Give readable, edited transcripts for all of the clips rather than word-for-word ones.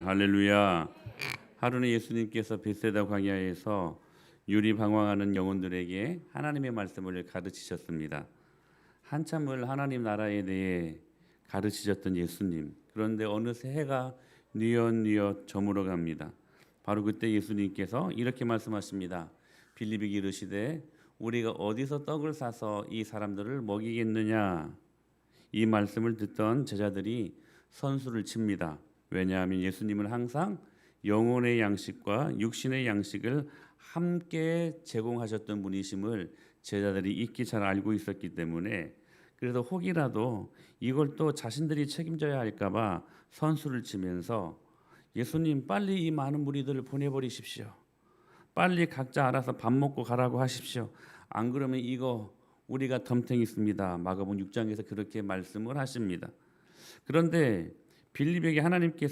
할렐루야. 하루는 예수님께서 벳세다 광야에서 유리방황하는 영혼들에게 하나님의 말씀을 가르치셨습니다. 한참을 하나님 나라에 대해 가르치셨던 예수님. 그런데 어느새 해가 뉘엿뉘엿 저물어 갑니다. 바로 그때 예수님께서 이렇게 말씀하십니다. 빌립에게 이르시되 우리가 어디서 떡을 사서 이 사람들을 먹이겠느냐. 이 말씀을 듣던 제자들이 선수를 칩니다. 왜냐하면 예수님은 항상 영혼의 양식과 육신의 양식을 함께 제공하셨던 분이심을 제자들이 익히 잘 알고 있었기 때문에, 그래서 혹이라도 이걸 또 자신들이 책임져야 할까봐 선수를 치면서 예수님 빨리 이 많은 무리들을 보내버리십시오. 빨리 각자 알아서 밥 먹고 가라고 하십시오. 안 그러면 이거 우리가 덤탱이 있습니다. 마가복음 6장에서 그렇게 말씀을 하십니다. 그런데 빌립에게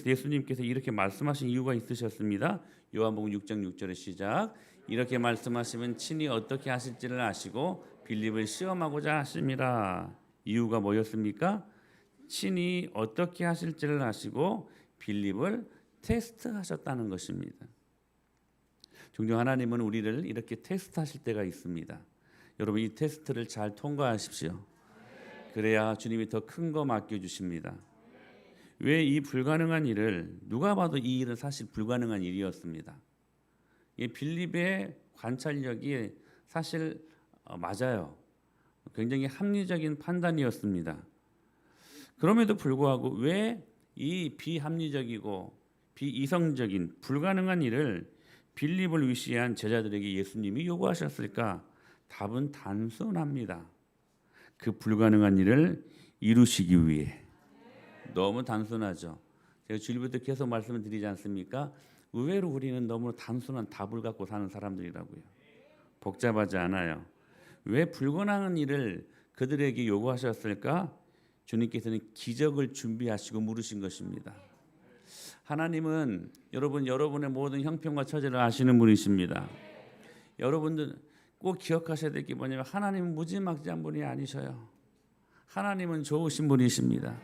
예수님께서 이렇게 말씀하신 이유가 있으셨습니다. 요한복음 6장 6절의 시작. 이렇게 말씀하시면 친히 어떻게 하실지를 아시고 빌립을 시험하고자 하심이라. 이유가 뭐였습니까? 친히 어떻게 하실지를 아시고 빌립을 테스트하셨다는 것입니다. 종종 하나님은 우리를 이렇게 테스트하실 때가 있습니다. 여러분, 이 테스트를 잘 통과하십시오. 그래야 주님이 더 큰 거 맡겨주십니다. 왜 이 불가능한 일을, 누가 봐도 이 일은 사실 불가능한 일이었습니다. 이 빌립의 관찰력이 사실 맞아요. 굉장히 합리적인 판단이었습니다. 그럼에도 불구하고 왜 이 비합리적이고 비이성적인 불가능한 일을 빌립을 위시한 제자들에게 예수님이 요구하셨을까? 답은 단순합니다. 그 불가능한 일을 이루시기 위해. 너무 단순하죠. 제가 주일부터 계속 말씀을 드리지 않습니까? 의외로 우리는 너무 단순한 답을 갖고 사는 사람들이라고요. 복잡하지 않아요. 왜 불가능한 일을 그들에게 요구하셨을까? 주님께서는 기적을 준비하시고 물으신 것입니다. 하나님은 여러분의 모든 형편과 처지를 아시는 분이십니다. 여러분들 꼭 기억하셔야 될 게 뭐냐면 하나님은 무지막지한 분이 아니셔요. 하나님은 좋으신 분이십니다.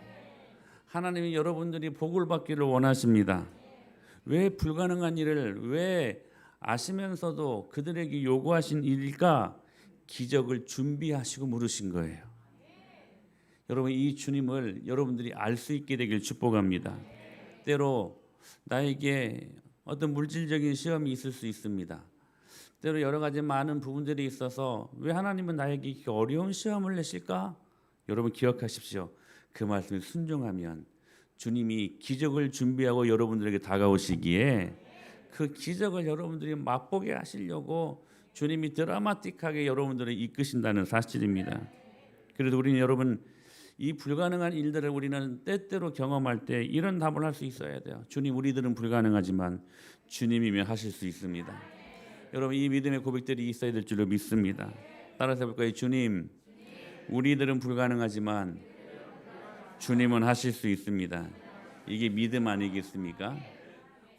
하나님이 여러분들이 복을 받기를 원하십니다. 왜 불가능한 일을 왜 아시면서도 그들에게 요구하신 일일까? 기적을 준비하시고 물으신 거예요. 여러분, 이 주님을 여러분들이 알 수 있게 되길 축복합니다. 때로 나에게 어떤 물질적인 시험이 있을 수 있습니다. 때로 여러 가지 많은 부분들이 있어서 왜 하나님은 나에게 이렇게 어려운 시험을 내실까? 여러분 기억하십시오. 그 말씀에 순종하면 주님이 기적을 준비하고 여러분들에게 다가오시기에 그 기적을 여러분들이 맛보게 하시려고 주님이 드라마틱하게 여러분들을 이끄신다는 사실입니다. 그래도 우리는 여러분 이 불가능한 일들을 우리는 때때로 경험할 때 이런 답을 할 수 있어야 돼요. 주님, 우리들은 불가능하지만 주님이면 하실 수 있습니다. 여러분, 이 믿음의 고백들이 있어야 될 줄로 믿습니다. 따라서 해볼까요? 주님, 우리들은 불가능하지만 주님은 하실 수 있습니다. 이게 믿음 아니겠습니까?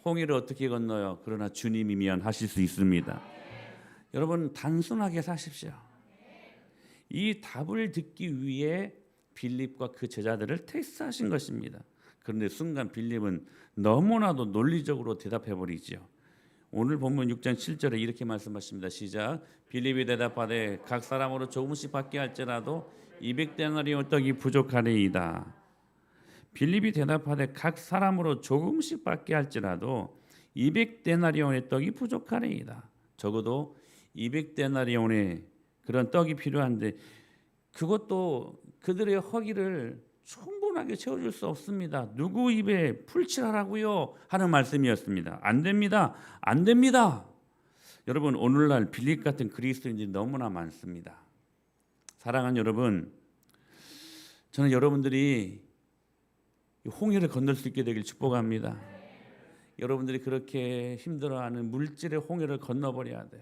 홍해를 어떻게 건너요? 그러나 주님이면 하실 수 있습니다. 여러분, 단순하게 사십시오. 이 답을 듣기 위해 빌립과 그 제자들을 테스트하신 것입니다. 그런데 순간 빌립은 너무나도 논리적으로 대답해버리죠. 오늘 본문 6장 7절에 이렇게 말씀하십니다. 시작. 빌립이 대답하되 각 사람으로 조금씩 받게 할지라도 200데나리온 떡이 부족하리이다. 빌립이 대답하되 각 사람으로 조금씩 받게 할지라도 200데나리온의 떡이 부족하리이다. 적어도 200데나리온의 그런 떡이 필요한데 그것도 그들의 허기를 충분하게 채워줄 수 없습니다. 누구 입에 풀칠하라고요? 하는 말씀이었습니다. 안 됩니다. 안 됩니다. 여러분, 오늘날 빌립 같은 그리스도인들이 너무나 많습니다. 사랑하는 여러분, 저는 여러분들이 홍해를 건널 수 있게 되길 축복합니다. 여러분들이 그렇게 힘들어하는 물질의 홍해를 건너버려야 돼요.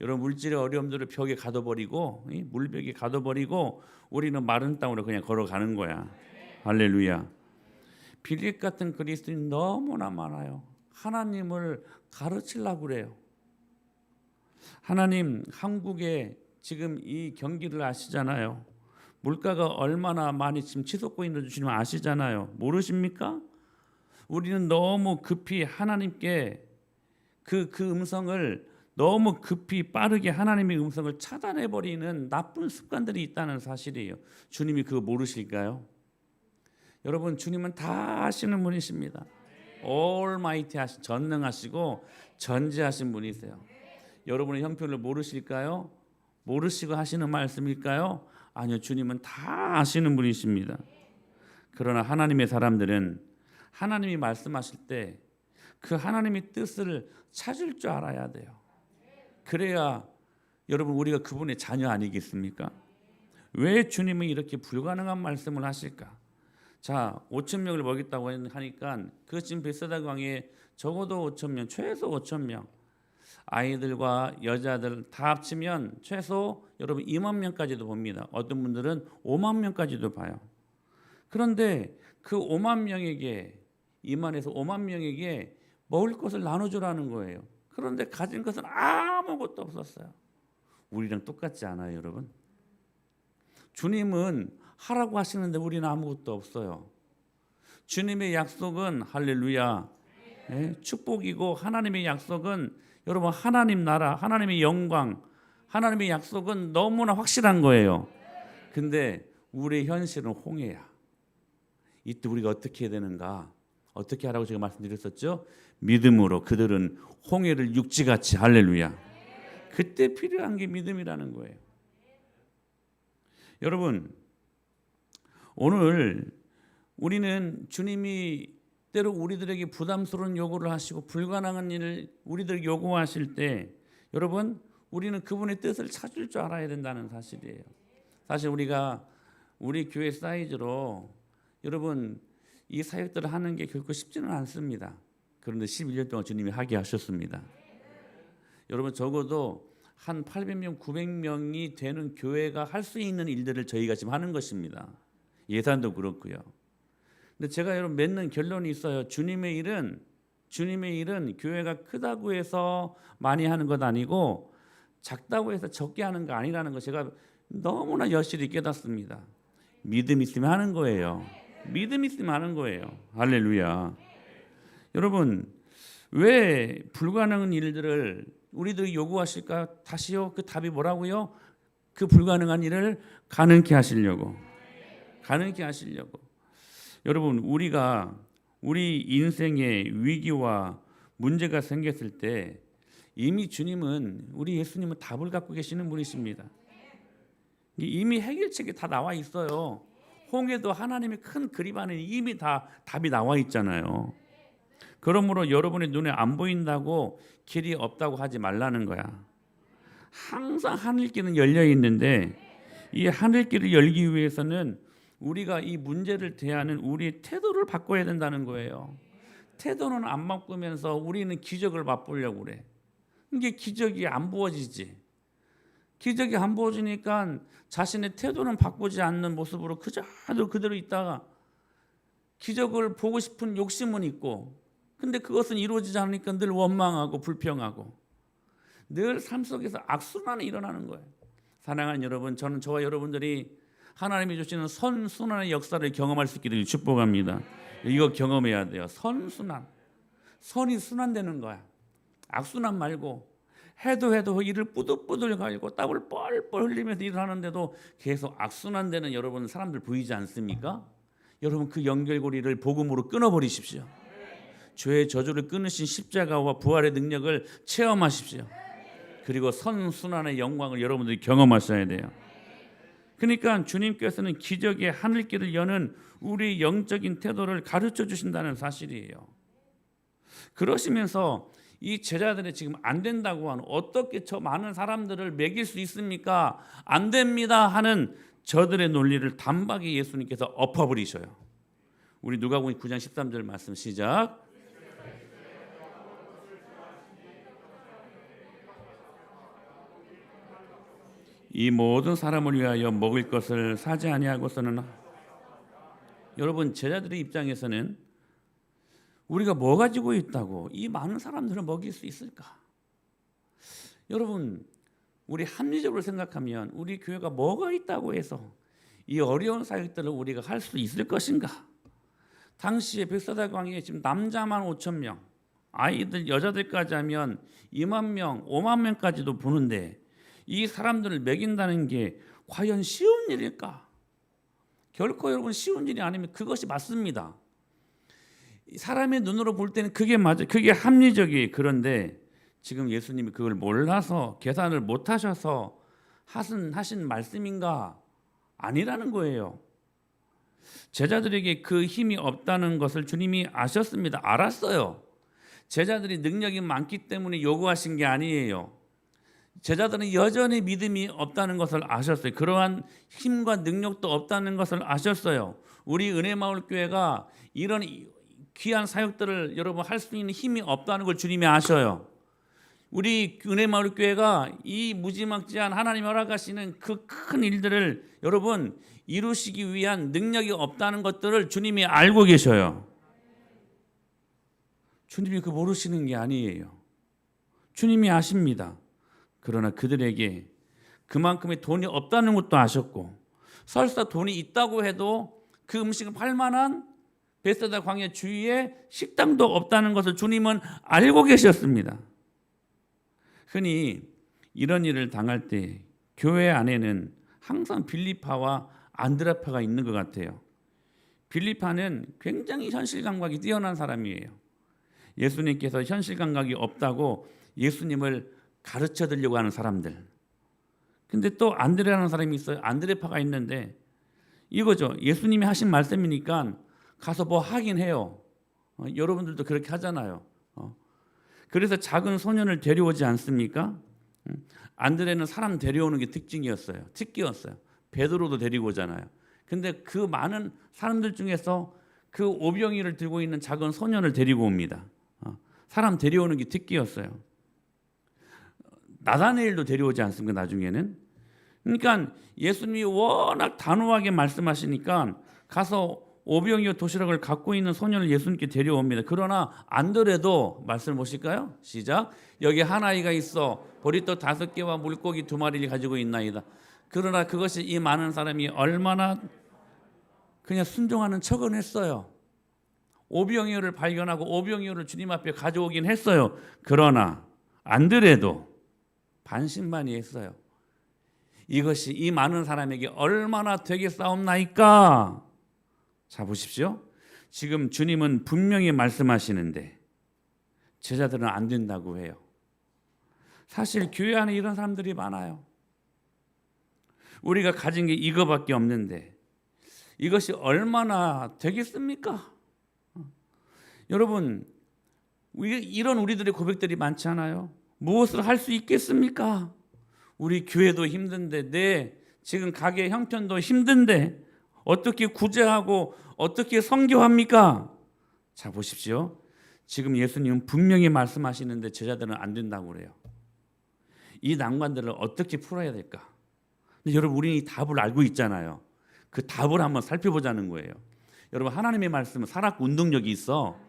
여러분, 물질의 어려움들을 벽에 가둬버리고 물벽에 가둬버리고 우리는 마른 땅으로 그냥 걸어가는 거야. 할렐루야. 빌립 같은 그리스도인 너무나 많아요. 하나님을 가르치려고 그래요. 하나님, 한국에 지금 이 경기를 아시잖아요. 물가가 얼마나 많이 지금 치솟고 있는지 주님 아시잖아요. 모르십니까? 우리는 너무 급히 하나님께 그 음성을 너무 급히 빠르게 하나님의 음성을 차단해버리는 나쁜 습관들이 있다는 사실이에요. 주님이 그거 모르실까요? 여러분, 주님은 다 아시는 분이십니다. 올마이티 하신, 전능하시고 전지하신 분이세요. 여러분의 형편을 모르실까요? 모르시고 하시는 말씀일까요? 아니요, 주님은 다 아시는 분이십니다. 그러나 하나님의 사람들은 하나님이 말씀하실 때 그 하나님의 뜻을 찾을 줄 알아야 돼요. 그래야 여러분, 우리가 그분의 자녀 아니겠습니까? 왜 주님은 이렇게 불가능한 말씀을 하실까? 자, 5천 명을 먹였다고 하니까 그 지금 베세다 강에 적어도 5천 명, 최소 5천 명, 아이들과 여자들 다 합치면 최소 여러분 2만 명까지도 봅니다. 어떤 분들은 5만 명까지도 봐요. 그런데 그 5만 명에게, 2만에서 5만 명에게 먹을 것을 나눠주라는 거예요. 그런데 가진 것은 아무것도 없었어요. 우리랑 똑같지 않아요, 여러분? 주님은 하라고 하시는데 우리는 아무것도 없어요. 주님의 약속은 할렐루야, 축복이고, 하나님의 약속은 여러분 하나님 나라, 하나님의 영광, 하나님의 약속은 너무나 확실한 거예요. 근데 우리의 현실은 홍해야. 이때 우리가 어떻게 해야 되는가? 어떻게 하라고 제가 말씀드렸었죠? 믿음으로 그들은 홍해를 육지같이, 할렐루야. 그때 필요한 게 믿음이라는 거예요. 여러분, 오늘 우리는 주님이 때로 우리들에게 부담스러운 요구를 하시고 불가능한 일을 우리들에게 요구하실 때, 여러분, 우리는 그분의 뜻을 찾을 줄 알아야 된다는 사실이에요. 사실 우리가 우리 교회 사이즈로 여러분 이 사역들을 하는 게 결코 쉽지는 않습니다. 그런데 11년 동안 주님이 하게 하셨습니다. 여러분, 적어도 한 800명, 900명이 되는 교회가 할 수 있는 일들을 저희가 지금 하는 것입니다. 예산도 그렇고요. 근데 제가 여러분 맺는 결론이 있어요. 주님의 일은 교회가 크다고 해서 많이 하는 것 아니고 작다고 해서 적게 하는 거 아니라는 거 제가 너무나 여실히 깨닫습니다. 믿음 있으면 하는 거예요. 믿음 있으면 하는 거예요. 할렐루야. 여러분, 왜 불가능한 일들을 우리들이 요구하실까? 다시요. 그 답이 뭐라고요? 그 불가능한 일을 가능케 하시려고. 가능케 하시려고. 여러분, 우리가 우리 인생의 위기와 문제가 생겼을 때 이미 주님은, 우리 예수님은 답을 갖고 계시는 분이십니다. 이미 해결책이 다 나와 있어요. 홍해도 하나님의 큰 그림 안에 이미 다 답이 나와 있잖아요. 그러므로 여러분의 눈에 안 보인다고 길이 없다고 하지 말라는 거야. 항상 하늘길은 열려 있는데 이 하늘길을 열기 위해서는 우리가 이 문제를 대하는 우리의 태도를 바꿔야 된다는 거예요. 태도는 안 바꾸면서 우리는 기적을 맛보려고 그래. 이게 기적이 안 부어지지. 기적이 안 부어지니까 자신의 태도는 바꾸지 않는 모습으로 그대로 있다가 기적을 보고 싶은 욕심은 있고, 근데 그것은 이루어지지 않으니까 늘 원망하고 불평하고 늘 삶 속에서 악순환이 일어나는 거예요. 사랑하는 여러분, 저는 저와 여러분들이 하나님이 주시는 선순환의 역사를 경험할 수 있기를 축복합니다. 이거 경험해야 돼요. 선순환. 선이 순환되는 거야. 악순환 말고 해도 이를 뿌듯뿌듯 갈고 땀을 뻘뻘 흘리면서 일을 하는데도 계속 악순환되는 여러분 사람들 보이지 않습니까? 여러분, 그 연결고리를 복음으로 끊어버리십시오. 죄의 저주를 끊으신 십자가와 부활의 능력을 체험하십시오. 그리고 선순환의 영광을 여러분들이 경험하셔야 돼요. 그러니까 주님께서는 기적의 하늘길을 여는 우리 영적인 태도를 가르쳐 주신다는 사실이에요. 그러시면서 이 제자들이 지금 안 된다고 하는, 어떻게 저 많은 사람들을 먹일 수 있습니까? 안 됩니다 하는 저들의 논리를 단박에 예수님께서 엎어버리셔요. 우리 누가복음 9장 13절 말씀 시작. 이 모든 사람을 위하여 먹을 것을 사지 아니하고서는, 여러분, 제자들의 입장에서는 우리가 뭐 가지고 있다고 이 많은 사람들을 먹일 수 있을까? 여러분, 우리 합리적으로 생각하면 우리 교회가 뭐가 있다고 해서 이 어려운 사역들을 우리가 할 수 있을 것인가? 당시에 벳세다 광야에 지금 남자만 5천 명, 아이들 여자들까지 하면 2만 명, 5만 명까지도 보는데 이 사람들을 먹인다는 게 과연 쉬운 일일까? 결코 여러분 쉬운 일이 아니면 그것이 맞습니다. 사람의 눈으로 볼 때는 그게 맞아요. 그게 합리적이에요. 그런데 지금 예수님이 그걸 몰라서 계산을 못 하셔서 하신 말씀인가? 아니라는 거예요. 제자들에게 그 힘이 없다는 것을 주님이 아셨습니다. 알았어요. 제자들이 능력이 많기 때문에 요구하신 게 아니에요. 제자들은 여전히 믿음이 없다는 것을 아셨어요. 그러한 힘과 능력도 없다는 것을 아셨어요. 우리 은혜마을교회가 이런 귀한 사역들을 여러분 할 수 있는 힘이 없다는 걸 주님이 아셔요. 우리 은혜마을교회가 이 무지막지한 하나님이 허락하시는 그 큰 일들을 여러분 이루시기 위한 능력이 없다는 것들을 주님이 알고 계셔요. 주님이 그 모르시는 게 아니에요. 주님이 아십니다. 그러나 그들에게 그만큼의 돈이 없다는 것도 아셨고, 설사 돈이 있다고 해도 그 음식을 팔 만한 벳세다 광야 주위에 식당도 없다는 것을 주님은 알고 계셨습니다. 흔히 이런 일을 당할 때 교회 안에는 항상 빌립파와 안드레파가 있는 것 같아요. 빌립파는 굉장히 현실 감각이 뛰어난 사람이에요. 예수님께서 현실 감각이 없다고 예수님을 가르쳐 드리려고 하는 사람들. 근데 또 안드레라는 사람이 있어요. 안드레파가 있는데 이거죠. 예수님이 하신 말씀이니까 가서 뭐 하긴 해요. 여러분들도 그렇게 하잖아요. 그래서 작은 소년을 데려오지 않습니까? 안드레는 사람 데려오는 게 특징이었어요. 특기였어요. 베드로도 데리고 오잖아요. 근데 그 많은 사람들 중에서 그 오병이를 들고 있는 작은 소년을 데리고 옵니다. 사람 데려오는 게 특기였어요. 나다나엘도 데려오지 않습니까? 나중에는. 그러니까 예수님이 워낙 단호하게 말씀하시니까 가서 오병이어 도시락을 갖고 있는 소년을 예수님께 데려옵니다. 그러나 안드레도 말씀을 보실까요? 시작. 여기 한 아이가 있어 보리떡 5개와 물고기 2마리를 가지고 있나이다. 그러나 그것이 이 많은 사람이 얼마나 그냥 순종하는 척은 했어요. 오병이어를 발견하고 오병이어를 주님 앞에 가져오긴 했어요. 그러나 안드레도 반신반의했어요. 이것이 이 많은 사람에게 얼마나 되겠사옵나이까? 자 보십시오. 지금 주님은 분명히 말씀하시는데 제자들은 안 된다고 해요. 사실 교회 안에 이런 사람들이 많아요. 우리가 가진 게 이거밖에 없는데 이것이 얼마나 되겠습니까? 여러분 이런 우리들의 고백들이 많지 않아요? 무엇을 할 수 있겠습니까? 우리 교회도 힘든데 지금 가게 형편도 힘든데 어떻게 구제하고 어떻게 선교합니까? 자 보십시오. 지금 예수님은 분명히 말씀하시는데 제자들은 안 된다고 그래요. 이 난관들을 어떻게 풀어야 될까? 근데 여러분 우리는 이 답을 알고 있잖아요. 그 답을 한번 살펴보자는 거예요. 여러분 하나님의 말씀은 살았고 운동력이 있어.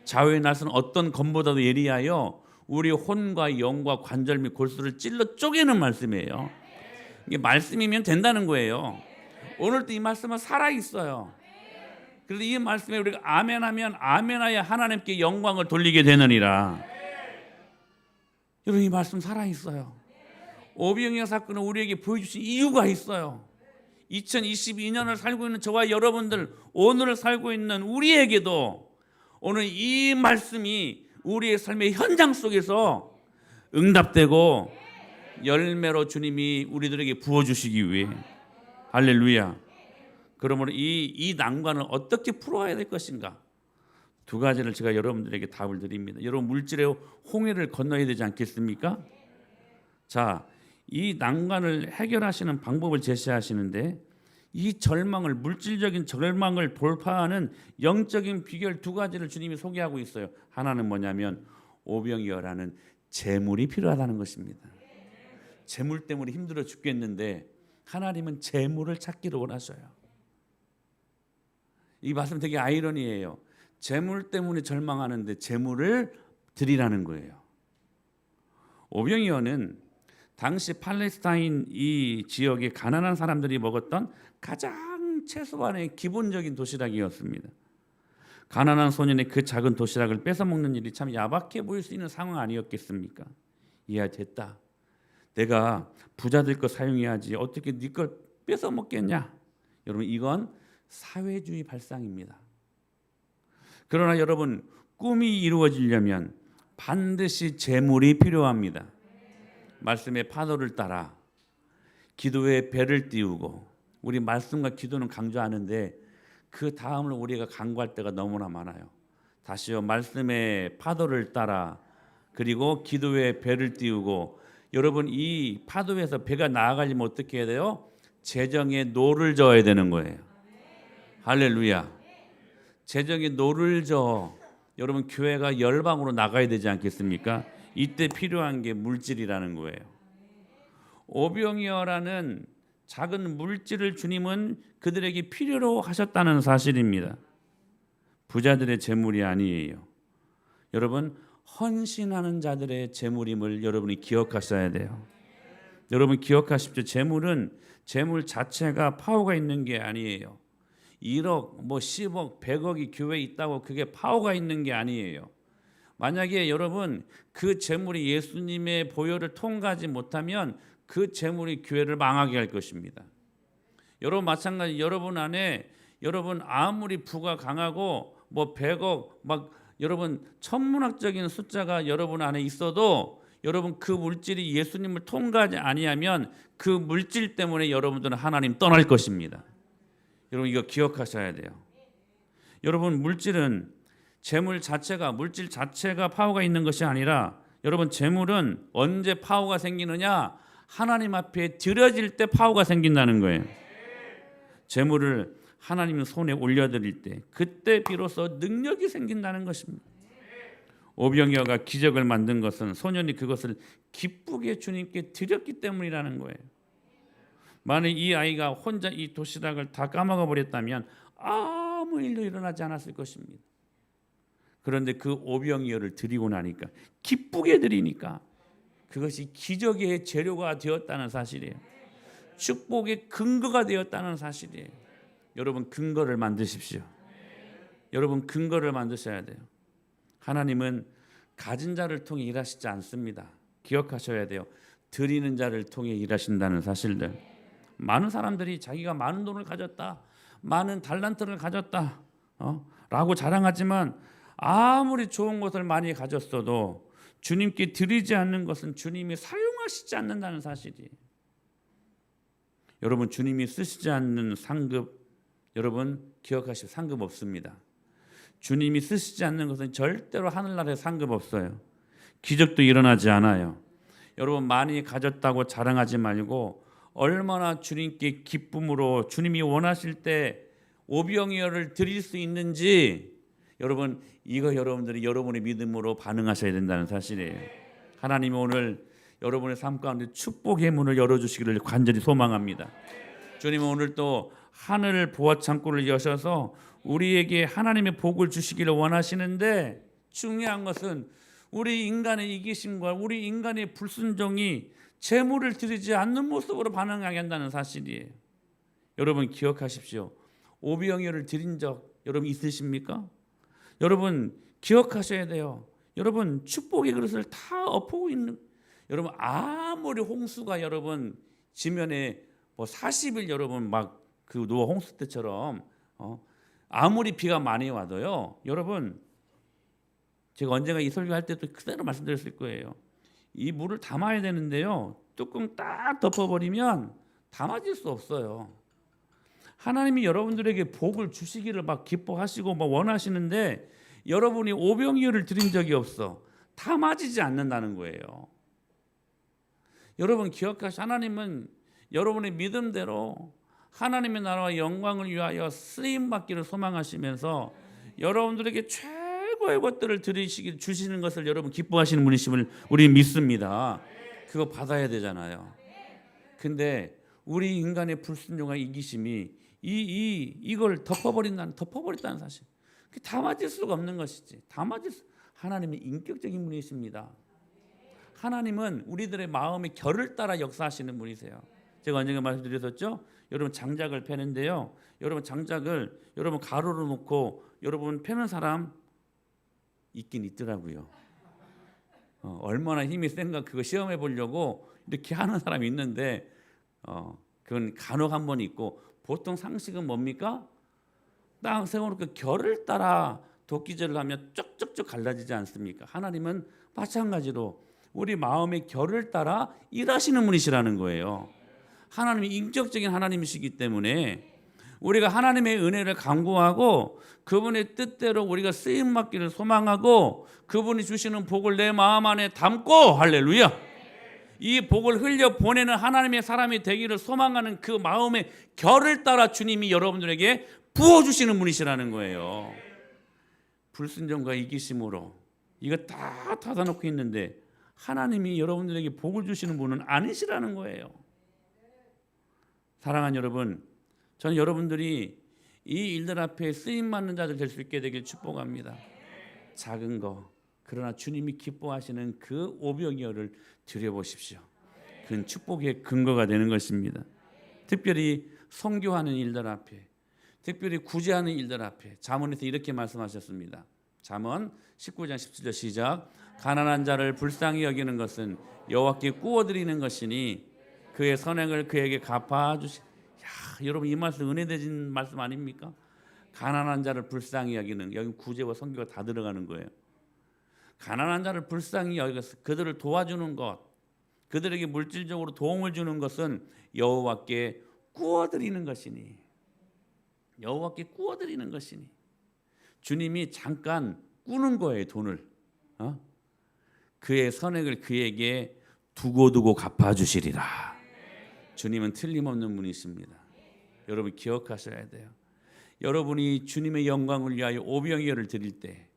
좌우의 날선 어떤 검보다도 예리하여 우리 혼과 영과 관절 및 골수를 찔러 쪼개는 말씀이에요. 이게 말씀이면 된다는 거예요. 오늘도 이 말씀은 살아있어요. 그래서 이 말씀에 우리가 아멘하면 아멘하여 하나님께 영광을 돌리게 되느니라. 여러분 이 말씀 살아있어요. 오병이어 사건은 우리에게 보여주신 이유가 있어요. 2022년을 살고 있는 저와 여러분들, 오늘을 살고 있는 우리에게도 오늘 이 말씀이 우리의 삶의 현장 속에서 응답되고 열매로 주님이 우리들에게 부어주시기 위해 할렐루야. 그러므로 이 난관을 어떻게 풀어야 될 것인가? 2가지를 제가 여러분들에게 답을 드립니다. 여러분 물질의 홍해를 건너야 되지 않겠습니까? 자, 이 난관을 해결하시는 방법을 제시하시는데 이 절망을 물질적인 절망을 돌파하는 영적인 비결 2가지를 주님이 소개하고 있어요. 하나는 뭐냐면 오병이어라는 재물이 필요하다는 것입니다. 재물 때문에 힘들어 죽겠는데 하나님은 재물을 찾기를 원하셔요. 이 말씀 되게 아이러니해요. 재물 때문에 절망하는데 재물을 드리라는 거예요. 오병이어는 당시 팔레스타인 이 지역의 가난한 사람들이 먹었던 가장 최소한의 기본적인 도시락이었습니다. 가난한 소년의 그 작은 도시락을 뺏어 먹는 일이 참 야박해 보일 수 있는 상황 아니었겠습니까? 이야, 됐다. 내가 부자들 거 사용해야지 어떻게 네 걸 뺏어 먹겠냐? 여러분, 이건 사회주의 발상입니다. 그러나 여러분, 꿈이 이루어지려면 반드시 재물이 필요합니다. 말씀의 파도를 따라 기도의 배를 띄우고, 우리 말씀과 기도는 강조하는데 그 다음을 우리가 간구할 때가 너무나 많아요. 다시요, 말씀의 파도를 따라 그리고 기도의 배를 띄우고. 여러분, 이 파도에서 배가 나아가려면 어떻게 해야 돼요? 재정에 노를 저어야 되는 거예요. 할렐루야. 재정에 노를 저어. 여러분, 교회가 열방으로 나가야 되지 않겠습니까? 이때 필요한 게 물질이라는 거예요. 오병이어라는 작은 물질을 주님은 그들에게 필요로 하셨다는 사실입니다. 부자들의 재물이 아니에요. 여러분, 헌신하는 자들의 재물임을 여러분이 기억하셔야 돼요. 여러분, 기억하십시오. 재물 자체가 파워가 있는 게 아니에요. 1억, 10억, 100억이 교회에 있다고 그게 파워가 있는 게 아니에요. 만약에 여러분 그 재물이 예수님의 보혈을 통과하지 못하면 그 재물이 교회를 망하게 할 것입니다. 여러분, 마찬가지. 여러분 안에, 여러분 아무리 부가 강하고 100억 여러분 천문학적인 숫자가 여러분 안에 있어도 여러분 그 물질이 예수님을 통과하지 아니하면 그 물질 때문에 여러분들은 하나님 떠날 것입니다. 여러분, 이거 기억하셔야 돼요. 여러분, 물질 자체가 파워가 있는 것이 아니라, 여러분, 재물은 언제 파워가 생기느냐? 하나님 앞에 드려질 때 파워가 생긴다는 거예요. 재물을 하나님 손에 올려드릴 때, 그때 비로소 능력이 생긴다는 것입니다. 오병이어가 기적을 만든 것은 소년이 그것을 기쁘게 주님께 드렸기 때문이라는 거예요. 만약 이 아이가 혼자 이 도시락을 다 까먹어 버렸다면 아무 일도 일어나지 않았을 것입니다. 그런데 그 오병이어를 드리고 나니까, 기쁘게 드리니까 그것이 기적의 재료가 되었다는 사실이에요. 축복의 근거가 되었다는 사실이에요. 여러분, 근거를 만드십시오. 여러분, 근거를 만드셔야 돼요. 하나님은 가진 자를 통해 일하시지 않습니다. 기억하셔야 돼요. 드리는 자를 통해 일하신다는 사실들. 많은 사람들이 자기가 많은 돈을 가졌다, 많은 달란트를 가졌다 라고 자랑하지만, 아무리 좋은 것을 많이 가졌어도 주님께 드리지 않는 것은 주님이 사용하시지 않는다는 사실이에요. 여러분, 주님이 쓰시지 않는 상급, 여러분 기억하시오. 상급 없습니다. 주님이 쓰시지 않는 것은 절대로 하늘나라에 상급 없어요. 기적도 일어나지 않아요. 여러분, 많이 가졌다고 자랑하지 말고 얼마나 주님께 기쁨으로 주님이 원하실 때 오병이어를 드릴 수 있는지, 여러분, 이거 여러분들이 여러분의 믿음으로 반응하셔야 된다는 사실이에요. 하나님이 오늘 여러분의 삶 가운데 축복의 문을 열어주시기를 간절히 소망합니다. 주님은 오늘 또 하늘 보화 창고를 여셔서 우리에게 하나님의 복을 주시기를 원하시는데, 중요한 것은 우리 인간의 이기심과 우리 인간의 불순종이 재물을 드리지 않는 모습으로 반응하게 한다는 사실이에요. 여러분, 기억하십시오. 오병이어를 드린 적 여러분 있으십니까? 여러분, 기억하셔야 돼요. 여러분, 축복의 그릇을 다 엎고 있는, 여러분 아무리 홍수가 여러분 지면에 40일 여러분 그 노아 홍수 때처럼 아무리 비가 많이 와도요, 여러분, 제가 언젠가 이 설교할 때도 그대로 말씀드렸을 거예요. 이 물을 담아야 되는데요, 뚜껑 딱 덮어버리면 담아질 수 없어요. 하나님이 여러분들에게 복을 주시기를 기뻐하시고 원하시는데, 여러분이 오병이어를 드린 적이 없어. 담아지지 않는다는 거예요. 여러분, 기억하시오. 하나님은 여러분의 믿음대로 하나님의 나라와 영광을 위하여 쓰임받기를 소망하시면서 여러분들에게 최고의 것들을 주시는 것을 여러분 기뻐하시는 분이심을 우리 믿습니다. 그거 받아야 되잖아요. 근데 우리 인간의 불순종과 이기심이 이걸 덮어버린다는 사실. 담아질 수가 없는 것이지. 하나님은 인격적인 분이십니다. 하나님은 우리들의 마음의 결을 따라 역사하시는 분이세요. 제가 언젠가 말씀드렸었죠. 여러분, 장작을 패는데요, 여러분 장작을 여러분 가로로 놓고 여러분 패는 사람 있긴 있더라고요. 얼마나 힘이 센가 그거 시험해 보려고 이렇게 하는 사람이 있는데 그건 간혹 한 번 있고, 보통 상식은 뭡니까? 딱 세워놓고 결을 따라 도끼질을 하면 쪽쪽쪽 갈라지지 않습니까? 하나님은 마찬가지로 우리 마음의 결을 따라 일하시는 분이시라는 거예요. 하나님이 인격적인 하나님이시기 때문에 우리가 하나님의 은혜를 간구하고 그분의 뜻대로 우리가 쓰임 받기를 소망하고 그분이 주시는 복을 내 마음 안에 담고, 할렐루야, 이 복을 흘려 보내는 하나님의 사람이 되기를 소망하는 그 마음의 결을 따라 주님이 여러분들에게 부어주시는 분이시라는 거예요. 불순종과 이기심으로 이거 다 닫아놓고 있는데 하나님이 여러분들에게 복을 주시는 분은 아니시라는 거예요. 사랑하는 여러분, 저는 여러분들이 이 일들 앞에 쓰임받는 자들 될 수 있게 되길 축복합니다. 작은 거, 그러나 주님이 기뻐하시는 그 오병이어를 드려보십시오. 그건 축복의 근거가 되는 것입니다. 특별히 선교하는 일들 앞에, 특별히 구제하는 일들 앞에 잠언에서 이렇게 말씀하셨습니다. 잠언 19장 17절 시작. 가난한 자를 불쌍히 여기는 것은 여호와께 구워드리는 것이니 그의 선행을 그에게 갚아주시. 여러분, 이 말씀 은혜되신 말씀 아닙니까? 가난한 자를 불쌍히 여기는, 여기 구제와 선교가 다 들어가는 거예요. 가난한 자를 불쌍히 여겨서 그들을 도와주는 것, 그들에게 물질적으로 도움을 주는 것은 여호와께 구워드리는 것이니, 여호와께 구워드리는 것이니, 주님이 잠깐 꾸는 거예요. 돈을 그의 선행을 그에게 두고두고 갚아주시리라. 주님은 틀림없는 분이십니다. 여러분 기억하셔야 돼요. 여러분이 주님의 영광을 위하여 오병이어를 드릴 때,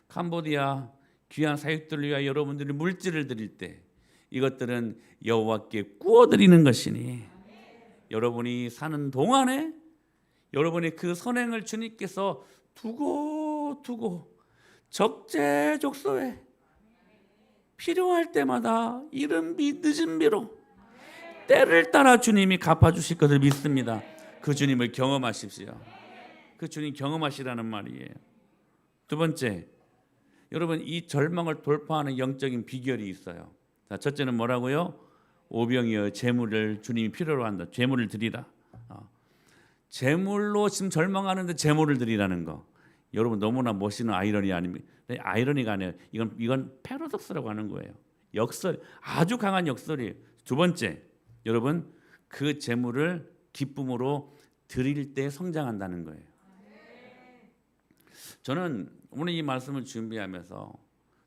캄보디아 귀한 사역들을 위하여 여러분들이 물질을 드릴 때, 이것들은 여호와께 구워드리는 것이니 여러분이 사는 동안에 여러분의 그 선행을 주님께서 두고 적재적소에 필요할 때마다 이른 비 늦은 비로 때를 따라 주님이 갚아주실 것을 믿습니다. 그 주님을 경험하십시오. 그 주님 경험하시라는 말이에요. 두 번째, 여러분 이 절망을 돌파하는 영적인 비결이 있어요. 자, 첫째는 뭐라고요? 오병이어 재물을 주님이 필요로 한다. 재물을 드리라. 재물로 지금 절망하는데 재물을 드리라는 거. 여러분 너무나 멋있는 아이러니 아닙니까? 아이러니가 아니에요. 이건 패러독스라고 하는 거예요. 역설, 아주 강한 역설이에요. 두 번째, 여러분 그 재물을 기쁨으로 드릴 때 성장한다는 거예요. 저는 오늘 이 말씀을 준비하면서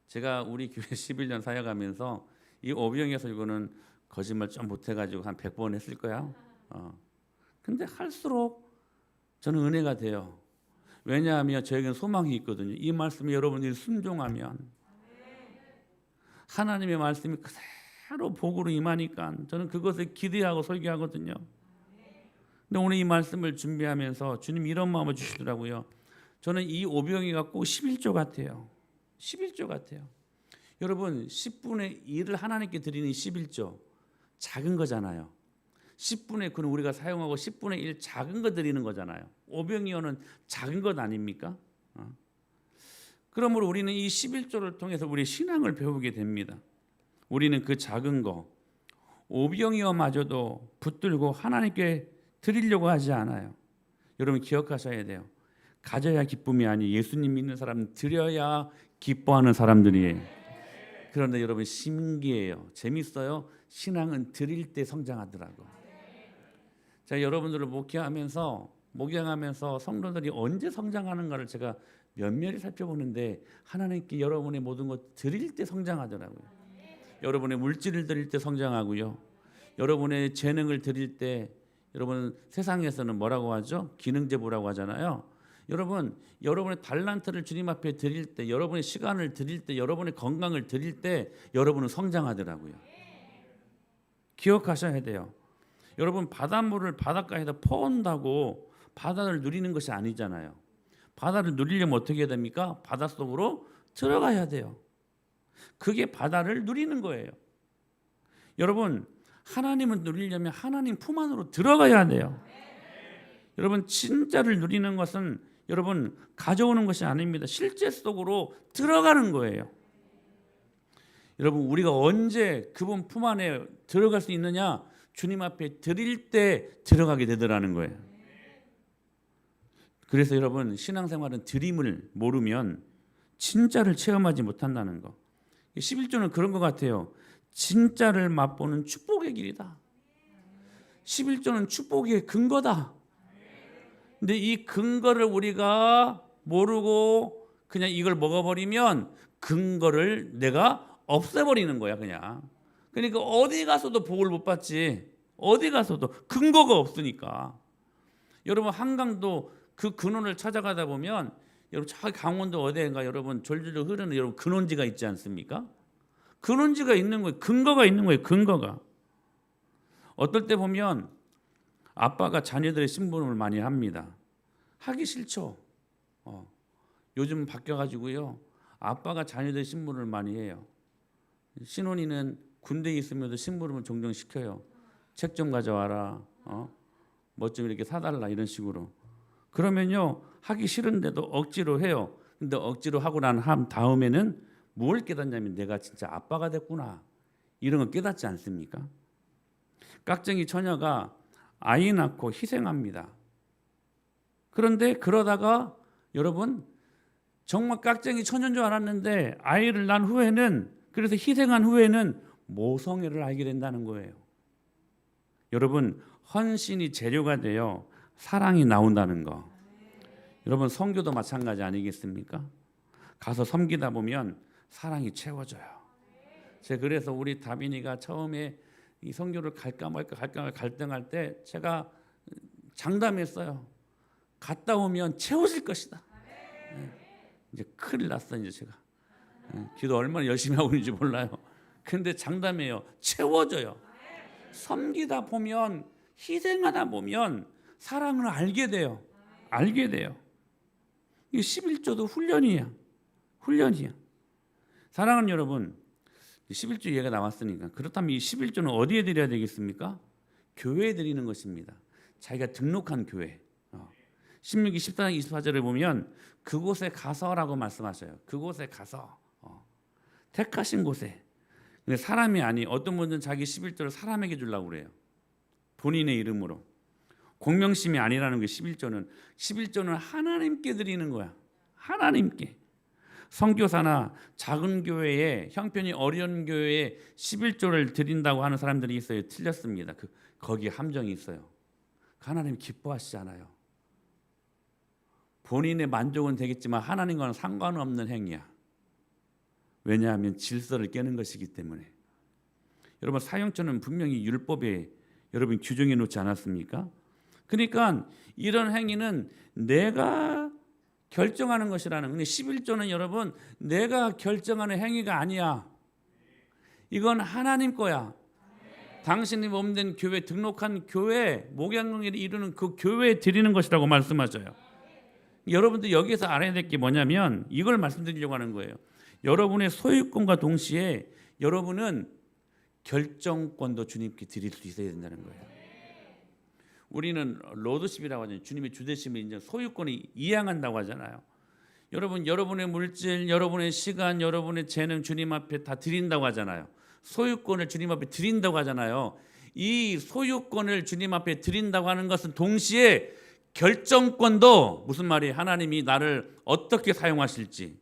제가 우리 교회 11년 사역하면서 이 오병이어서 이거는 거짓말 좀 못해가지고 한 100번 했을 거야. 근데 할수록 저는 은혜가 돼요. 왜냐하면 저에게는 소망이 있거든요. 이 말씀이 여러분들이 순종하면 하나님의 말씀이 그대로 복으로 임하니까 저는 그것을 기대하고 설교하거든요. 근데 오늘 이 말씀을 준비하면서 주님이 이런 마음을 주시더라고요. 저는 이 오병이가 꼭 11조 같아요. 11조 같아요. 여러분 10분의 1을 하나님께 드리는 11조 작은 거잖아요. 10분의 9는 우리가 사용하고 10분의 1 작은 거 드리는 거잖아요. 오병이어는 작은 것 아닙니까? 그러므로 우리는 이 11조를 통해서 우리 신앙을 배우게 됩니다. 우리는 그 작은 거 오병이어마저도 붙들고 하나님께 드리려고 하지 않아요. 여러분 기억하셔야 돼요. 가져야 기쁨이 아니 예수님 믿는 사람은 드려야 기뻐하는 사람들이에요. 그런데 여러분 신기해요. 재밌어요. 신앙은 드릴 때 성장하더라고. 자, 여러분들을 목회하면서 성도들이 언제 성장하는가를 제가 면밀히 살펴보는데 하나님께 여러분의 모든 것 드릴 때 성장하더라고요. 여러분의 물질을 드릴 때 성장하고요. 여러분의 재능을 드릴 때, 여러분 세상에서는 뭐라고 하죠? 기능제보라고 하잖아요. 여러분, 여러분의 달란트를 주님 앞에 드릴 때, 여러분의 시간을 드릴 때, 여러분의 건강을 드릴 때 여러분은 성장하더라고요. 기억하셔야 돼요. 여러분 바닷물을 바닷가에다 퍼온다고 바다를 누리는 것이 아니잖아요. 바다를 누리려면 어떻게 해야 됩니까? 바닷속으로 들어가야 돼요. 그게 바다를 누리는 거예요. 여러분 하나님을 누리려면 하나님 품 안으로 들어가야 돼요. 여러분 진짜를 누리는 것은 여러분 가져오는 것이 아닙니다. 실제 속으로 들어가는 거예요. 여러분 우리가 언제 그분 품 안에 들어갈 수 있느냐? 주님 앞에 드릴 때 들어가게 되더라는 거예요. 그래서 여러분 신앙생활은 드림을 모르면 진짜를 체험하지 못한다는 거. 11조는 그런 것 같아요. 진짜를 맛보는 축복의 길이다. 11조는 축복의 근거다. 근데 이 근거를 우리가 모르고 그냥 이걸 먹어버리면 근거를 내가 없애버리는 거야 그냥. 그러니까 어디 가서도 복을 못 받지. 어디 가서도 근거가 없으니까. 여러분 한강도 그 근원을 찾아가다 보면 여러분 저 강원도 어디인가 여러분 졸졸 흐르는 여러분 근원지가 있지 않습니까? 근원지가 있는 거예요. 근거가 있는 거예요. 근거가. 어떨 때 보면 아빠가 자녀들의 심부름을 많이 합니다. 하기 싫죠. 요즘 바뀌어가지고요. 아빠가 자녀들의 심부름을 많이 해요. 신혼이는 군대에 있으면서 심부름을 종종 시켜요. 책 좀 가져와라. 뭐 좀 이렇게 사달라 이런 식으로. 그러면요 하기 싫은데도 억지로 해요. 근데 억지로 하고 난 다음에는 뭘 깨닫냐면 내가 진짜 아빠가 됐구나. 이런 거 깨닫지 않습니까? 깍쟁이 처녀가 아이 낳고 희생합니다. 그런데 그러다가 여러분 정말 깍쟁이 처녀인 줄 알았는데 아이를 낳은 후에는 그래서 희생한 후에는 모성애를 알게 된다는 거예요. 여러분 헌신이 재료가 되어 사랑이 나온다는 거. 여러분 선교도 마찬가지 아니겠습니까? 가서 섬기다 보면 사랑이 채워져요. 제가 그래서 우리 다빈이가 처음에 이 선교를 갈까 말까 갈등할 때 제가 장담했어요. 갔다 오면 채워질 것이다. 이제 큰일 났어 이제 제가. 기도 얼마나 열심히 하고 있는지 몰라요. 근데 장담해요. 채워져요. 섬기다 보면 희생하다 보면 사랑을 알게 돼요. 알게 돼요. 이 11조도 훈련이야. 훈련이야. 사랑하는 여러분 11조 얘기가 나왔으니까 그렇다면 이 11조는 어디에 드려야 되겠습니까? 교회에 드리는 것입니다. 자기가 등록한 교회. 신명기 14장 24절에 보면 그곳에 가서라고 말씀하셔요. 그곳에 가서 택하신 곳에. 근데 사람이 아니 어떤 분들은 자기 11조를 사람에게 주려고 그래요. 본인의 이름으로. 공명심이 아니라는 게 11조는 하나님께 드리는 거야. 하나님께. 선교사나 작은 교회에 형편이 어려운 교회에 11조를 드린다고 하는 사람들이 있어요. 틀렸습니다. 거기에 함정이 있어요. 하나님 기뻐하시지 않아요. 본인의 만족은 되겠지만 하나님과는 상관없는 행위야. 왜냐하면 질서를 깨는 것이기 때문에. 여러분 사형처는 분명히 율법에 여러분 규정해 놓지 않았습니까? 그러니까 이런 행위는 내가 결정하는 것이라는. 근데 11조는 여러분 내가 결정하는 행위가 아니야. 이건 하나님 거야. 당신이 몸된 교회 등록한 교회 목양을 이루는 그 교회에 드리는 것이라고 말씀하셔요. 여러분들 여기서 알아야 될 게 뭐냐면 이걸 말씀드리려고 하는 거예요. 여러분의 소유권과 동시에 여러분은 결정권도 주님께 드릴 수 있어야 된다는 거예요. 우리는 로드십이라고 하잖아요. 주님의 주대심을 인정, 소유권이 이양한다고 하잖아요. 여러분, 여러분의 물질, 여러분의 시간, 여러분의 재능 주님 앞에 다 드린다고 하잖아요. 소유권을 주님 앞에 드린다고 하잖아요. 이 소유권을 주님 앞에 드린다고 하는 것은 동시에 결정권도 무슨 말이에요? 하나님이 나를 어떻게 사용하실지.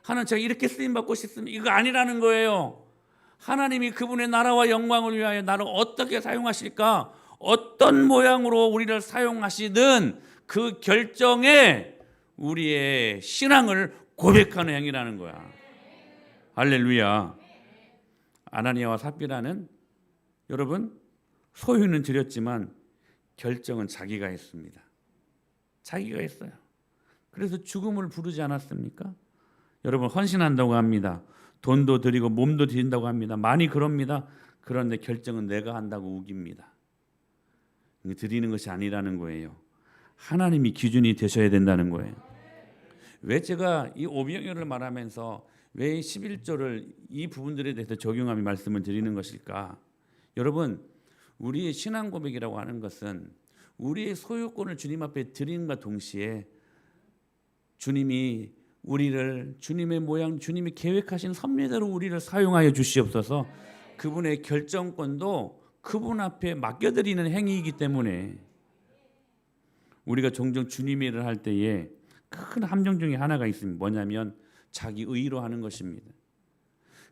하나님 제가 이렇게 쓰임받고 싶으면 이거 아니라는 거예요. 하나님이 그분의 나라와 영광을 위하여 나를 어떻게 사용하실까? 어떤 모양으로 우리를 사용하시든 그 결정에 우리의 신앙을 고백하는 행위라는 거야. 할렐루야. 아나니아와 삽비라는 여러분 소유는 드렸지만 결정은 자기가 했습니다. 자기가 했어요. 그래서 죽음을 부르지 않았습니까? 여러분 헌신한다고 합니다. 돈도 드리고 몸도 드린다고 합니다. 많이 그럽니다. 그런데 결정은 내가 한다고 우깁니다. 드리는 것이 아니라는 거예요. 하나님이 기준이 되셔야 된다는 거예요. 왜 제가 이 오병이어를 말하면서 왜 11조를 이 부분들에 대해서 적용하며 말씀을 드리는 것일까? 여러분 우리의 신앙 고백이라고 하는 것은 우리의 소유권을 주님 앞에 드림과 동시에 주님이 우리를 주님의 모양, 주님이 계획하신 섭리대로 우리를 사용하여 주시옵소서. 그분의 결정권도 그분 앞에 맡겨드리는 행위이기 때문에 우리가 종종 주님의 일을 할 때에 큰 함정 중에 하나가 있습니다. 뭐냐면 자기 의로 하는 것입니다.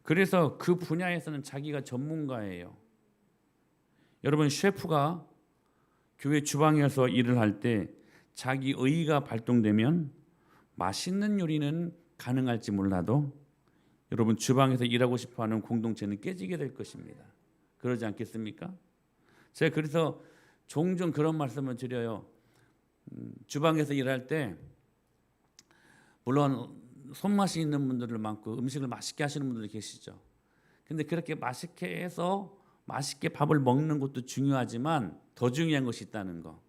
그래서 그 분야에서는 자기가 전문가예요. 여러분, 셰프가 교회 주방에서 일을 할 때 자기 의가 발동되면 맛있는 요리는 가능할지 몰라도 여러분, 주방에서 일하고 싶어하는 공동체는 깨지게 될 것입니다. 그러지 않겠습니까? 제가 그래서 종종 그런 말씀을 드려요. 주방에서 일할 때 물론 손맛이 있는 분들도 많고 음식을 맛있게 하시는 분들도 계시죠. 근데 그렇게 맛있게 해서 맛있게 밥을 먹는 것도 중요하지만 더 중요한 것이 있다는 거.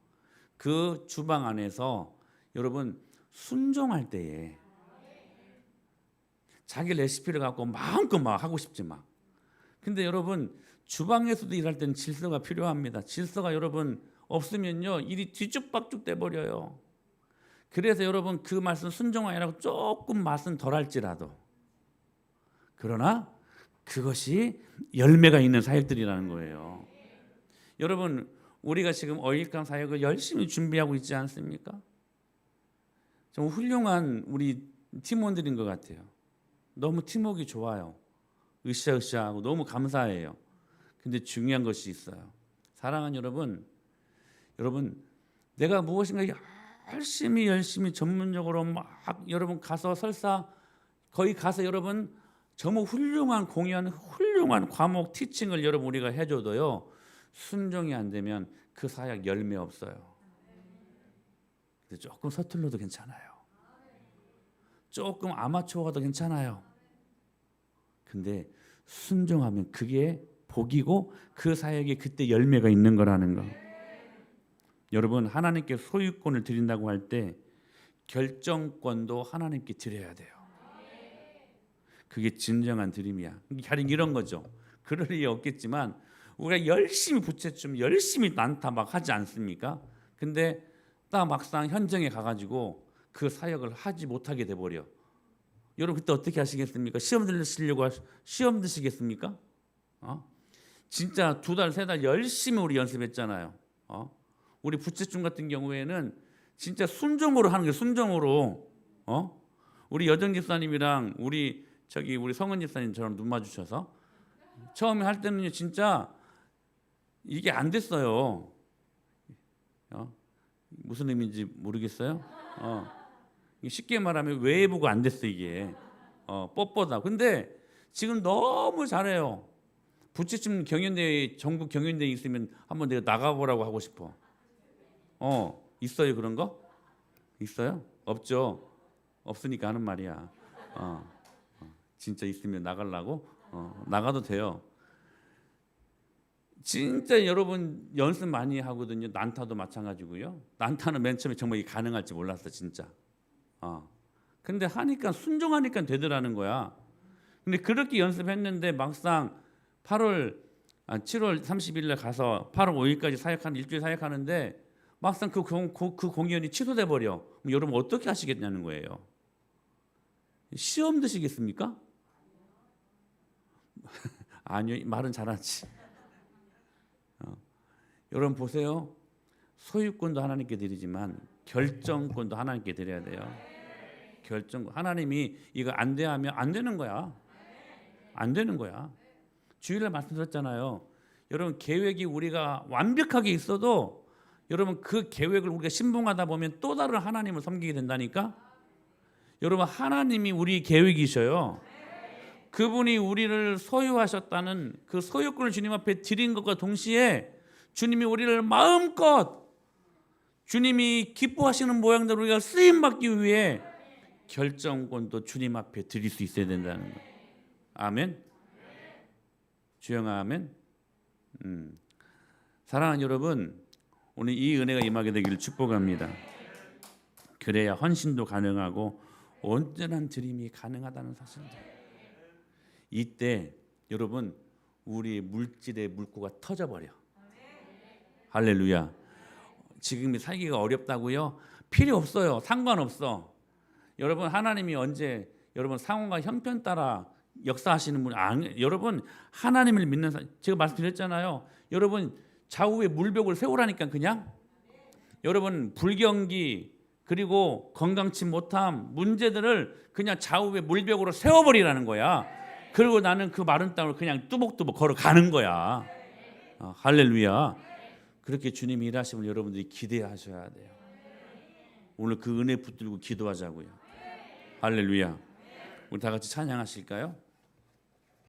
그 주방 안에서 여러분 순종할 때에 자기 레시피를 갖고 마음껏 막 하고 싶지 막. 근데 여러분 주방에서도 일할 때는 질서가 필요합니다. 질서가 여러분 없으면요 일이 뒤죽박죽 돼버려요. 그래서 여러분 그 말씀 순종하라고 조금 맛은 덜할지라도 그러나 그것이 열매가 있는 사역들이라는 거예요. 여러분 우리가 지금 어일감 사역을 열심히 준비하고 있지 않습니까? 좀 훌륭한 우리 팀원들인 것 같아요. 너무 팀워크가 좋아요. 으쌰으쌰하고 너무 감사해요. 근데 중요한 것이 있어요. 사랑하는 여러분 내가 무엇인가 열심히 전문적으로 막 여러분 가서 설사 거기 가서 여러분 정말 훌륭한 공연, 훌륭한 과목 티칭을 여러분 우리가 해줘도요 순종이 안 되면 그 사역 열매 없어요. 근데 조금 서툴러도 괜찮아요. 조금 아마추어가도 괜찮아요. 근데 순종하면 그게 복이고 그 사역에 그때 열매가 있는 거라는 거. 여러분 하나님께 소유권을 드린다고 할 때 결정권도 하나님께 드려야 돼요. 그게 진정한 드림이야. 가령 이런 거죠. 그럴 일이 없겠지만 우리가 열심히 부채춤 열심히 난타 막 하지 않습니까? 근데 딱 막상 현장에 가가지고 그 사역을 하지 못하게 돼버려. 여러분 그때 어떻게 하시겠습니까? 시험 들으시려고 시험 드시겠습니까? 진짜 2달 3달 열심히 우리 연습했잖아요. 우리 부채춤 같은 경우에는 진짜 순종으로 하는 게 순종으로. 우리 여정 집사님이랑 우리 성은 집사님처럼 눈 마주쳐서 처음에 할 때는요 진짜 이게 안 됐어요. 무슨 의미인지 모르겠어요. 쉽게 말하면 외부가 안 됐어 이게. 뻣뻣하고. 근데 지금 너무 잘해요. 부채춤 경연대회 전국 경연대회 있으면 한번 내가 나가보라고 하고 싶어. 있어요 그런 거? 있어요? 없죠. 없으니까 하는 말이야. 진짜 있으면 나가려고? 나가도 돼요. 진짜 여러분 연습 많이 하거든요. 난타도 마찬가지고요. 난타는 맨 처음에 정말 이게 가능할지 몰랐어 진짜. 근데 하니까 순종하니까 되더라는 거야. 근데 그렇게 연습했는데 막상 7월 30일 날 가서 8월 5일까지 사역하는 일주일 사역하는데 막상 그 공연이 취소돼 버려. 그럼 여러분 어떻게 하시겠냐는 거예요. 시험 드시겠습니까? 아니요, 말은 잘하지. 여러분 보세요. 소유권도 하나님께 드리지만 결정권도 하나님께 드려야 돼요. 결정. 하나님이 이거 안 돼 하면 안 되는 거야. 안 되는 거야. 주일날 말씀드렸잖아요. 여러분 계획이 우리가 완벽하게 있어도 여러분 그 계획을 우리가 신봉하다 보면 또 다른 하나님을 섬기게 된다니까. 여러분 하나님이 우리 계획이셔요. 그분이 우리를 소유하셨다는 그 소유권을 주님 앞에 드린 것과 동시에 주님이 우리를 마음껏 주님이 기뻐하시는 모양대로 우리가 쓰임받기 위해 결정권도 주님 앞에 드릴 수 있어야 된다는 거예요. 아멘. 주영아 아멘. 사랑하는 여러분, 오늘 이 은혜가 임하게 되기를 축복합니다. 그래야 헌신도 가능하고 온전한 드림이 가능하다는 사실입니다. 이때 여러분 우리 물질의 물고가 터져버려. 할렐루야. 지금 살기가 어렵다고요? 필요 없어요. 상관없어. 여러분 하나님이 언제 여러분 상황과 형편 따라 역사하시는 분 여러분 하나님을 믿는 사람 제가 말씀드렸잖아요. 여러분 좌우에 물벽을 세우라니까 그냥 여러분 불경기 그리고 건강치 못함 문제들을 그냥 좌우에 물벽으로 세워버리라는 거야. 그리고 나는 그 마른 땅을 그냥 뚜벅뚜벅 걸어가는 거야. 할렐루야. 그렇게 주님이 일하심을 여러분들이 기대하셔야 돼요. 오늘 그 은혜 붙들고 기도하자고요. 할렐루야. 우리 다 같이 찬양하실까요?